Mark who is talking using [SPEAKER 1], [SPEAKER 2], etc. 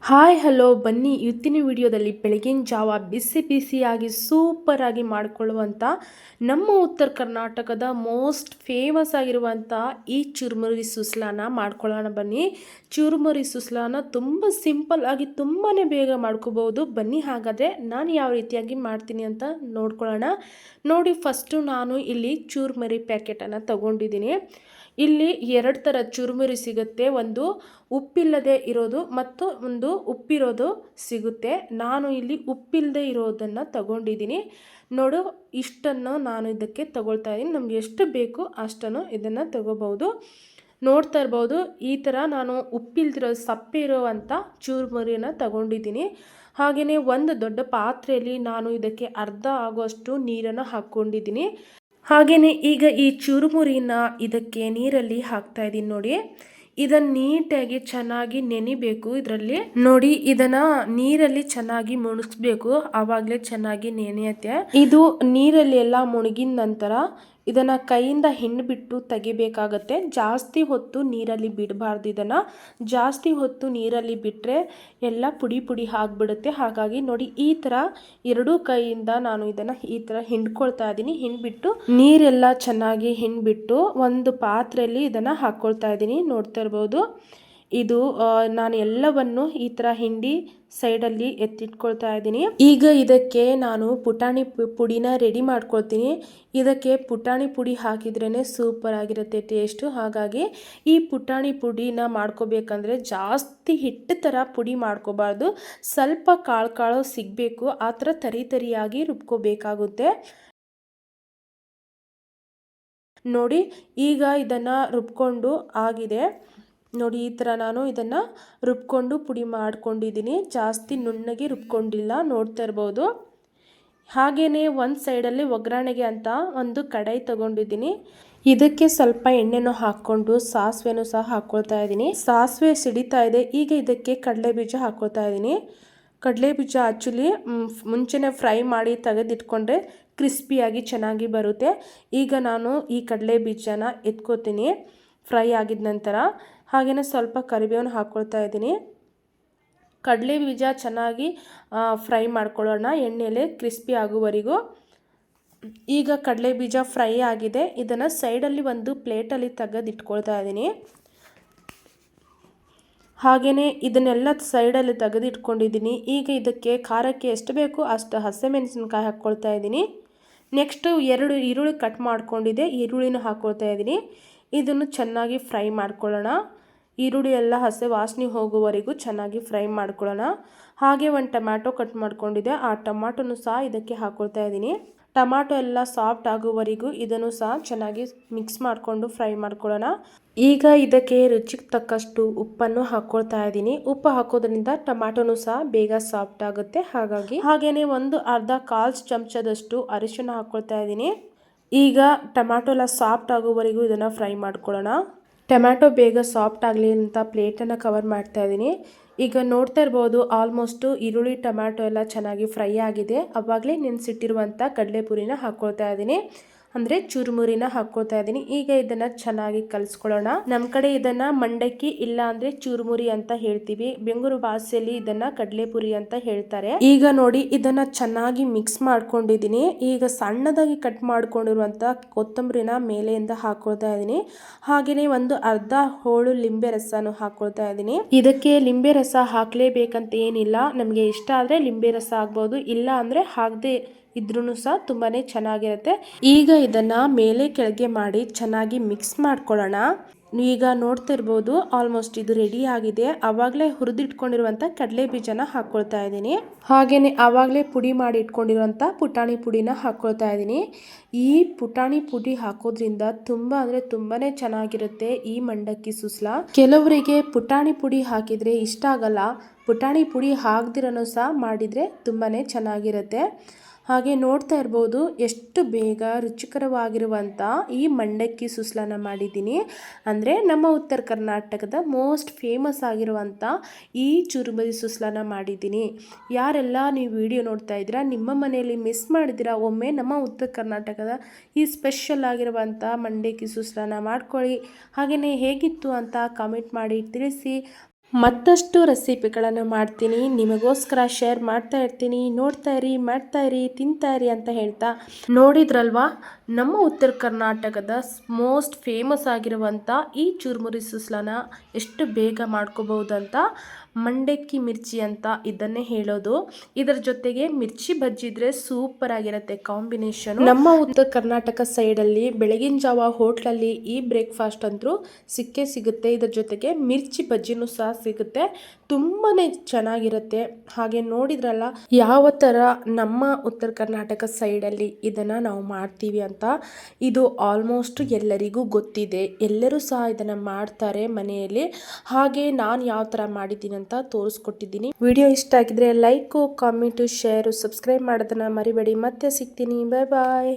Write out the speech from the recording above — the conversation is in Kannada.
[SPEAKER 1] ಹಾಯ್ ಹಲೋ ಬನ್ನಿ ಇವತ್ತಿನ ವಿಡಿಯೋದಲ್ಲಿ ಬೆಳಗಿನ ಜಾವ ಬಿಸಿ ಬಿಸಿಯಾಗಿ ಸೂಪರಾಗಿ ಮಾಡಿಕೊಳ್ಳುವಂಥ ನಮ್ಮ ಉತ್ತರ ಕರ್ನಾಟಕದ ಮೋಸ್ಟ್ ಫೇಮಸ್ ಆಗಿರುವಂಥ ಈ ಚುರುಮುರಿ ಸುಸ್ಲಾನ ಮಾಡ್ಕೊಳ್ಳೋಣ ಬನ್ನಿ. ಚುರುಮುರಿ ಸುಸ್ಲಾನ ತುಂಬ ಸಿಂಪಲ್ ಆಗಿ ತುಂಬಾ ಬೇಗ ಮಾಡ್ಕೋಬಹುದು. ಬನ್ನಿ ಹಾಗಾದರೆ ನಾನು ಯಾವ ರೀತಿಯಾಗಿ ಮಾಡ್ತೀನಿ ಅಂತ ನೋಡ್ಕೊಳ್ಳೋಣ. ನೋಡಿ, ಫಸ್ಟು ನಾನು ಇಲ್ಲಿ ಚುರುಮುರಿ ಪ್ಯಾಕೆಟನ್ನು ತಗೊಂಡಿದ್ದೀನಿ. ಇಲ್ಲಿ ಎರಡು ಥರ ಚುರುಮುರಿ ಸಿಗುತ್ತೆ. ಒಂದು ಉಪ್ಪಿಲ್ಲದೆ ಇರೋದು ಮತ್ತು ಒಂದು ಉಪ್ಪಿರೋದು ಸಿಗುತ್ತೆ. ನಾನು ಇಲ್ಲಿ ಉಪ್ಪಿಲ್ಲದೆ ಇರೋದನ್ನು ತಗೊಂಡಿದ್ದೀನಿ. ನೋಡು, ಇಷ್ಟನ್ನು ನಾನು ಇದಕ್ಕೆ ತಗೊಳ್ತಾ ಇದ್ದೀನಿ. ನಮ್ಗೆ ಎಷ್ಟು ಬೇಕು ಅಷ್ಟನ್ನು ಇದನ್ನು ತಗೋಬಹುದು. ನೋಡ್ತಾ ಇರ್ಬೋದು, ಈ ಥರ ನಾನು ಉಪ್ಪಿಲ್ದಿರೋ ಸಪ್ಪೆ ಇರೋವಂಥ ಚುರುಮುರಿನ ತಗೊಂಡಿದ್ದೀನಿ. ಹಾಗೆಯೇ ಒಂದು ದೊಡ್ಡ ಪಾತ್ರೆಯಲ್ಲಿ ನಾನು ಇದಕ್ಕೆ ಅರ್ಧ ಆಗುವಷ್ಟು ನೀರನ್ನು ಹಾಕ್ಕೊಂಡಿದ್ದೀನಿ. ಹಾಗೆಯೇ ಈಗ ಈ ಚುರುಮುರಿನ ಇದಕ್ಕೆ ನೀರಲ್ಲಿ ಹಾಕ್ತಾ ಇದ್ದೀನಿ. ನೋಡಿ, ಇದನ್ನು ನೀಟಾಗಿ ಚೆನ್ನಾಗಿ ನೆನಿಬೇಕು. ಇದರಲ್ಲಿ ನೋಡಿ, ಇದನ್ನ ನೀರಲ್ಲಿ ಚೆನ್ನಾಗಿ ಮುಳುಗಿಸ್ಬೇಕು, ಆವಾಗಲೇ ಚೆನ್ನಾಗಿ ನೆನೆಯುತ್ತೆ. ಇದು ನೀರಲ್ಲಿ ಎಲ್ಲ ಮುಳುಗಿದ ನಂತರ ಇದನ್ನು ಕೈಯಿಂದ ಹಿಂಡ್ಬಿಟ್ಟು ತೆಗಿಬೇಕಾಗತ್ತೆ. ಜಾಸ್ತಿ ಹೊತ್ತು ನೀರಲ್ಲಿ ಬಿಡಬಾರ್ದು. ಇದನ್ನು ಜಾಸ್ತಿ ಹೊತ್ತು ನೀರಲ್ಲಿ ಬಿಟ್ಟರೆ ಎಲ್ಲ ಪುಡಿ ಪುಡಿ ಆಗಿಬಿಡುತ್ತೆ. ಹಾಗಾಗಿ ನೋಡಿ, ಈ ಥರ ಎರಡೂ ಕೈಯಿಂದ ನಾನು ಇದನ್ನು ಈ ಥರ ಹಿಂಡ್ಕೊಳ್ತಾ ಇದ್ದೀನಿ. ಹಿಂಡ್ಬಿಟ್ಟು ನೀರೆಲ್ಲ ಚೆನ್ನಾಗಿ ಹಿಂಡ್ಬಿಟ್ಟು ಒಂದು ಪಾತ್ರೆಯಲ್ಲಿ ಇದನ್ನು ಹಾಕ್ಕೊಳ್ತಾ ಇದ್ದೀನಿ. ನೋಡ್ತಾ ಇರ್ಬೋದು, ಇದು ನಾನು ಎಲ್ಲವನ್ನು ಈ ಥರ ಹಿಂಡಿ ಸೈಡಲ್ಲಿ ಎತ್ತಿಟ್ಕೊಳ್ತಾ ಇದ್ದೀನಿ. ಈಗ ಇದಕ್ಕೆ ನಾನು ಪುಟಾಣಿ ಪುಡಿನ ರೆಡಿ ಮಾಡ್ಕೊಳ್ತೀನಿ. ಇದಕ್ಕೆ ಪುಟಾಣಿ ಪುಡಿ ಹಾಕಿದ್ರೇ ಸೂಪರ್ ಆಗಿರುತ್ತೆ ಟೇಸ್ಟು. ಹಾಗಾಗಿ ಈ ಪುಟಾಣಿ ಪುಡಿನ ಮಾಡ್ಕೋಬೇಕಂದ್ರೆ ಜಾಸ್ತಿ ಹಿಟ್ಟು ಥರ ಪುಡಿ ಮಾಡ್ಕೋಬಾರ್ದು. ಸ್ವಲ್ಪ ಕಾಳು ಕಾಳು ಸಿಗಬೇಕು, ಆ ಥರ ತರಿ ತರಿಯಾಗಿ ರುಬ್ಕೋಬೇಕಾಗುತ್ತೆ. ನೋಡಿ, ಈಗ ಇದನ್ನು ರುಬ್ಕೊಂಡು ಆಗಿದೆ. ನೋಡಿ, ಈ ಥರ ನಾನು ಇದನ್ನು ರುಬ್ಕೊಂಡು ಪುಡಿ ಮಾಡ್ಕೊಂಡಿದ್ದೀನಿ. ಜಾಸ್ತಿ ನುಣ್ಣಗೆ ರುಬ್ಕೊಂಡಿಲ್ಲ, ನೋಡ್ತಾ ಇರ್ಬೋದು. ಹಾಗೆಯೇ ಒಂದು ಸೈಡಲ್ಲಿ ಒಗ್ಗರಣೆಗೆ ಅಂತ ಒಂದು ಕಡಾಯಿ ತಗೊಂಡಿದ್ದೀನಿ. ಇದಕ್ಕೆ ಸ್ವಲ್ಪ ಎಣ್ಣೆನೂ ಹಾಕ್ಕೊಂಡು ಸಾಸಿವೆನೂ ಸಹ ಹಾಕ್ಕೊಳ್ತಾ ಇದ್ದೀನಿ. ಸಾಸಿವೆ ಸಿಡಿತಾ ಇದೆ. ಈಗ ಇದಕ್ಕೆ ಕಡಲೆ ಬೀಜ ಹಾಕ್ಕೊಳ್ತಾ ಇದ್ದೀನಿ. ಕಡಲೆ ಬೀಜ ಆ್ಯಕ್ಚುಲಿ ಮುಂಚೆನೇ ಫ್ರೈ ಮಾಡಿ ತೆಗೆದಿಟ್ಕೊಂಡ್ರೆ ಕ್ರಿಸ್ಪಿಯಾಗಿ ಚೆನ್ನಾಗಿ ಬರುತ್ತೆ. ಈಗ ನಾನು ಈ ಕಡಲೆ ಬೀಜನ ಎತ್ಕೋತೀನಿ ಫ್ರೈ ಆಗಿದ ನಂತರ. ಹಾಗೆಯೇ ಸ್ವಲ್ಪ ಕರಿಬೇವನ್ನು ಹಾಕ್ಕೊಳ್ತಾ ಇದ್ದೀನಿ. ಕಡಲೆ ಬೀಜ ಚೆನ್ನಾಗಿ ಫ್ರೈ ಮಾಡ್ಕೊಳ್ಳೋಣ ಎಣ್ಣೆಯಲ್ಲಿ ಕ್ರಿಸ್ಪಿ ಆಗುವವರೆಗೂ. ಈಗ ಕಡಲೆ ಬೀಜ ಫ್ರೈ ಆಗಿದೆ. ಇದನ್ನು ಸೈಡಲ್ಲಿ ಒಂದು ಪ್ಲೇಟಲ್ಲಿ ತೆಗೆದಿಟ್ಕೊಳ್ತಾ ಇದ್ದೀನಿ. ಹಾಗೆಯೇ ಇದನ್ನೆಲ್ಲ ಸೈಡಲ್ಲಿ ತೆಗೆದಿಟ್ಕೊಂಡಿದ್ದೀನಿ. ಈಗ ಇದಕ್ಕೆ ಖಾರಕ್ಕೆ ಎಷ್ಟು ಬೇಕು ಅಷ್ಟು ಹಸಿಮೆಣಸಿನ್ಕಾಯಿ ಹಾಕ್ಕೊಳ್ತಾ ಇದ್ದೀನಿ. ನೆಕ್ಸ್ಟು 2 ಈರುಳ್ಳಿ ಕಟ್ ಮಾಡ್ಕೊಂಡಿದ್ದೆ, ಈರುಳ್ಳಿನ ಹಾಕ್ಕೊಳ್ತಾ ಇದ್ದೀನಿ. ಇದನ್ನು ಚೆನ್ನಾಗಿ ಫ್ರೈ ಮಾಡ್ಕೊಳ್ಳೋಣ. ಈರುಳ್ಳಿ ಎಲ್ಲ ಹಸಿ ವಾಸನೆ ಹೋಗುವವರೆಗೂ ಚೆನ್ನಾಗಿ ಫ್ರೈ ಮಾಡ್ಕೊಳ್ಳೋಣ. ಹಾಗೆ ಒಂದು ಟೊಮ್ಯಾಟೊ ಕಟ್ ಮಾಡ್ಕೊಂಡಿದ್ದೆ, ಆ ಟೊಮ್ಯಾಟೊನು ಸಹ ಇದಕ್ಕೆ ಹಾಕ್ಕೊಳ್ತಾ ಇದ್ದೀನಿ. ಟೊಮ್ಯಾಟೊ ಎಲ್ಲ ಸಾಫ್ಟ್ ಆಗುವವರೆಗೂ ಇದನ್ನು ಸಹ ಚೆನ್ನಾಗಿ ಮಿಕ್ಸ್ ಮಾಡಿಕೊಂಡು ಫ್ರೈ ಮಾಡ್ಕೊಳ್ಳೋಣ. ಈಗ ಇದಕ್ಕೆ ರುಚಿಗೆ ತಕ್ಕಷ್ಟು ಉಪ್ಪನ್ನು ಹಾಕ್ಕೊಳ್ತಾ ಇದ್ದೀನಿ. ಉಪ್ಪು ಹಾಕೋದ್ರಿಂದ ಟೊಮ್ಯಾಟೊನು ಸಹ ಬೇಗ ಸಾಫ್ಟ್ ಆಗುತ್ತೆ. ಹಾಗೆಯೇ ಒಂದು ಕಾಲು ಚಮಚದಷ್ಟು ಅರಿಶಿನ ಹಾಕ್ಕೊಳ್ತಾ ಇದ್ದೀನಿ. ಈಗ ಟೊಮ್ಯಾಟೊ ಎಲ್ಲ ಸಾಫ್ಟ್ ಆಗುವವರೆಗೂ ಇದನ್ನು ಫ್ರೈ ಮಾಡ್ಕೊಳ್ಳೋಣ. ಟೊಮ್ಯಾಟೊ ಬೇಗ ಸಾಫ್ಟ್ ಆಗಲಿ ಅಂತ ಪ್ಲೇಟನ್ನು ಕವರ್ ಮಾಡ್ತಾ ಇದ್ದೀನಿ. ಈಗ ನೋಡ್ತಾ ಇರ್ಬೋದು, ಆಲ್ಮೋಸ್ಟು ಈರುಳ್ಳಿ ಟೊಮ್ಯಾಟೊ ಎಲ್ಲ ಚೆನ್ನಾಗಿ ಫ್ರೈ ಆಗಿದೆ. ಆವಾಗಲೇ ನೆನೆಸಿಟ್ಟಿರುವಂಥ ಕಡಲೆಪುರಿನ ಹಾಕ್ಕೊಳ್ತಾ ಇದ್ದೀನಿ, ಅಂದರೆ ಚುರುಮುರಿನ ಹಾಕ್ಕೊಳ್ತಾ ಇದ್ದೀನಿ. ಈಗ ಇದನ್ನು ಚೆನ್ನಾಗಿ ಕಲಿಸ್ಕೊಳ್ಳೋಣ. ನಮ್ಮ ಕಡೆ ಇದನ್ನು ಮಂಡಕ್ಕಿ ಇಲ್ಲ ಅಂದರೆ ಚುರುಮುರಿ ಅಂತ ಹೇಳ್ತೀವಿ. ಬೆಂಗಳೂರು ಭಾಷೆಯಲ್ಲಿ ಇದನ್ನು ಕಡಲೆಪುರಿ ಅಂತ ಹೇಳ್ತಾರೆ. ಈಗ ನೋಡಿ, ಇದನ್ನು ಚೆನ್ನಾಗಿ ಮಿಕ್ಸ್ ಮಾಡ್ಕೊಂಡಿದ್ದೀನಿ. ಈಗ ಸಣ್ಣದಾಗಿ ಕಟ್ ಮಾಡ್ಕೊಂಡಿರುವಂಥ ಕೊತ್ತಂಬರಿನ ಮೇಲೆಯಿಂದ ಹಾಕ್ಕೊಳ್ತಾ ಇದ್ದೀನಿ. ಹಾಗೆಯೇ ಒಂದು ಅರ್ಧ ಹೋಳು ಲಿಂಬೆ ರಸನೂ ಹಾಕ್ಕೊಳ್ತಾ ಇದ್ದೀನಿ. ಇದಕ್ಕೆ ಲಿಂಬೆ ರಸ ಹಾಕಲೇಬೇಕಂತ ಏನಿಲ್ಲ. ನಮಗೆ ಇಷ್ಟ ಆದರೆ ಲಿಂಬೆ ರಸ ಆಗ್ಬೋದು, ಇಲ್ಲ ಅಂದರೆ ಹಾಕದೆ ಇದ್ರೂ ಸಹ ತುಂಬಾ ಚೆನ್ನಾಗಿರುತ್ತೆ. ಈಗ ಇದನ್ನು ಮೇಲೆ ಕೆಳಗೆ ಮಾಡಿ ಚೆನ್ನಾಗಿ ಮಿಕ್ಸ್ ಮಾಡ್ಕೊಳ್ಳೋಣ. ಈಗ ನೋಡ್ತಾ ಇರ್ಬೋದು, ಆಲ್ಮೋಸ್ಟ್ ಇದು ರೆಡಿ ಆಗಿದೆ. ಆವಾಗಲೇ ಹುರಿದಿಟ್ಕೊಂಡಿರುವಂಥ ಕಡಲೆ ಬೀಜನ ಹಾಕ್ಕೊಳ್ತಾ ಇದ್ದೀನಿ. ಹಾಗೆಯೇ ಆವಾಗಲೇ ಪುಡಿ ಮಾಡಿ ಇಟ್ಕೊಂಡಿರುವಂಥ ಪುಟಾಣಿ ಪುಡಿನ ಹಾಕ್ಕೊಳ್ತಾ ಇದ್ದೀನಿ. ಈ ಪುಟಾಣಿ ಪುಡಿ ಹಾಕೋದ್ರಿಂದ ತುಂಬ ಅಂದರೆ ತುಂಬಾ ಚೆನ್ನಾಗಿರುತ್ತೆ ಈ ಮಂಡಕ್ಕಿ ಸುಸ್ಲಾ. ಕೆಲವರಿಗೆ ಪುಟಾಣಿ ಪುಡಿ ಹಾಕಿದರೆ ಇಷ್ಟ ಆಗಲ್ಲ. ಪುಟಾಣಿ ಪುಡಿ ಹಾಕ್ದಿರನೂ ಸಹ ಮಾಡಿದರೆ ತುಂಬಾ ಚೆನ್ನಾಗಿರುತ್ತೆ. ಹಾಗೆ ನೋಡ್ತಾ ಇರ್ಬೋದು, ಎಷ್ಟು ಬೇಗ ರುಚಿಕರವಾಗಿರುವಂಥ ಈ ಮಂಡಕ್ಕಿ ಸುಸ್ಲನ ಮಾಡಿದ್ದೀನಿ. ಅಂದರೆ ನಮ್ಮ ಉತ್ತರ ಕರ್ನಾಟಕದ ಮೋಸ್ಟ್ ಫೇಮಸ್ ಆಗಿರುವಂಥ ಈ ಚುರುಮುರಿ ಸುಸ್ಲನ ಮಾಡಿದ್ದೀನಿ. ಯಾರೆಲ್ಲ ನೀವು ವಿಡಿಯೋ ನೋಡ್ತಾ ಇದ್ದೀರಾ, ನಿಮ್ಮ ಮನೆಯಲ್ಲಿ ಮಿಸ್ ಮಾಡಿದ್ದೀರಾ, ಒಮ್ಮೆ ನಮ್ಮ ಉತ್ತರ ಕರ್ನಾಟಕದ ಈ ಸ್ಪೆಷಲ್ ಆಗಿರುವಂಥ ಮಂಡಕ್ಕಿ ಸುಸ್ಲನ ಮಾಡ್ಕೊಳ್ಳಿ. ಹಾಗೆಯೇ ಹೇಗಿತ್ತು ಅಂತ ಕಾಮೆಂಟ್ ಮಾಡಿ ತಿಳಿಸಿ. ಮತ್ತಷ್ಟು ರೆಸಿಪಿಗಳನ್ನು ಮಾಡ್ತೀನಿ, ನಿಮಗೋಸ್ಕರ ಶೇರ್ ಮಾಡ್ತಾ ಇರ್ತೀನಿ. ನೋಡ್ತಾ ಇರಿ, ಮಾಡ್ತಾ ಇರಿ, ತಿಂತಾ ಇರಿ ಅಂತ ಹೇಳ್ತಾ, ನೋಡಿದ್ರಲ್ವಾ ನಮ್ಮ ಉತ್ತರ ಕರ್ನಾಟಕದ ಮೋಸ್ಟ್ ಫೇಮಸ್ ಆಗಿರುವಂಥ ಈ ಚುರುಮುರಿ ಸುಸ್ಲನ ಎಷ್ಟು ಬೇಗ ಮಾಡ್ಕೋಬಹುದಂತ. ಮಂಡಕ್ಕಿ ಮಿರ್ಚಿ ಅಂತ ಇದನ್ನೇ ಹೇಳೋದು. ಇದರ ಜೊತೆಗೆ ಮಿರ್ಚಿ ಬಜ್ಜಿ ಇದ್ರೆ ಸೂಪರ್ ಆಗಿರುತ್ತೆ ಕಾಂಬಿನೇಷನ್. ನಮ್ಮ ಉತ್ತರ ಕರ್ನಾಟಕ ಸೈಡಲ್ಲಿ ಬೆಳಗಿನ ಜಾವ ಹೋಟ್ಲಲ್ಲಿ ಈ ಬ್ರೇಕ್ಫಾಸ್ಟ್ ಅಂತೂ ಸಿಕ್ಕೇ ಸಿಗುತ್ತೆ. ಇದರ ಜೊತೆಗೆ ಮಿರ್ಚಿ ಬಜ್ಜಿನೂ ಸಹ ಸಿಗುತ್ತೆ, ತುಂಬಾನೇ ಚೆನ್ನಾಗಿರುತ್ತೆ. ಹಾಗೆ ನೋಡಿದ್ರಲ್ಲ ಯಾವ ಥರ ನಮ್ಮ ಉತ್ತರ ಕರ್ನಾಟಕ ಸೈಡಲ್ಲಿ ಇದನ್ನು ನಾವು ಮಾಡ್ತೀವಿ ಅಂತ. ಇದು ಆಲ್ಮೋಸ್ಟ್ ಎಲ್ಲರಿಗೂ ಗೊತ್ತಿದೆ, ಎಲ್ಲರೂ ಸಹ ಇದನ್ನು ಮಾಡ್ತಾರೆ ಮನೆಯಲ್ಲಿ. ಹಾಗೆ ನಾನು ಯಾವ ಥರ ಮಾಡಿದ್ದೀನಿ ಅಂತ ತೋರಿಸ್ಕೊಟ್ಟಿದ್ದೀನಿ. ವಿಡಿಯೋ ಇಷ್ಟ ಆಗಿದ್ರೆ ಲೈಕು, ಕಾಮೆಂಟು, ಶೇರು, ಸಬ್ಸ್ಕ್ರೈಬ್ ಮಾಡೋದನ್ನು ಮರಿಬೇಡಿ. ಮತ್ತೆ ಸಿಗ್ತೀನಿ, ಬಾಯ್ ಬಾಯ್.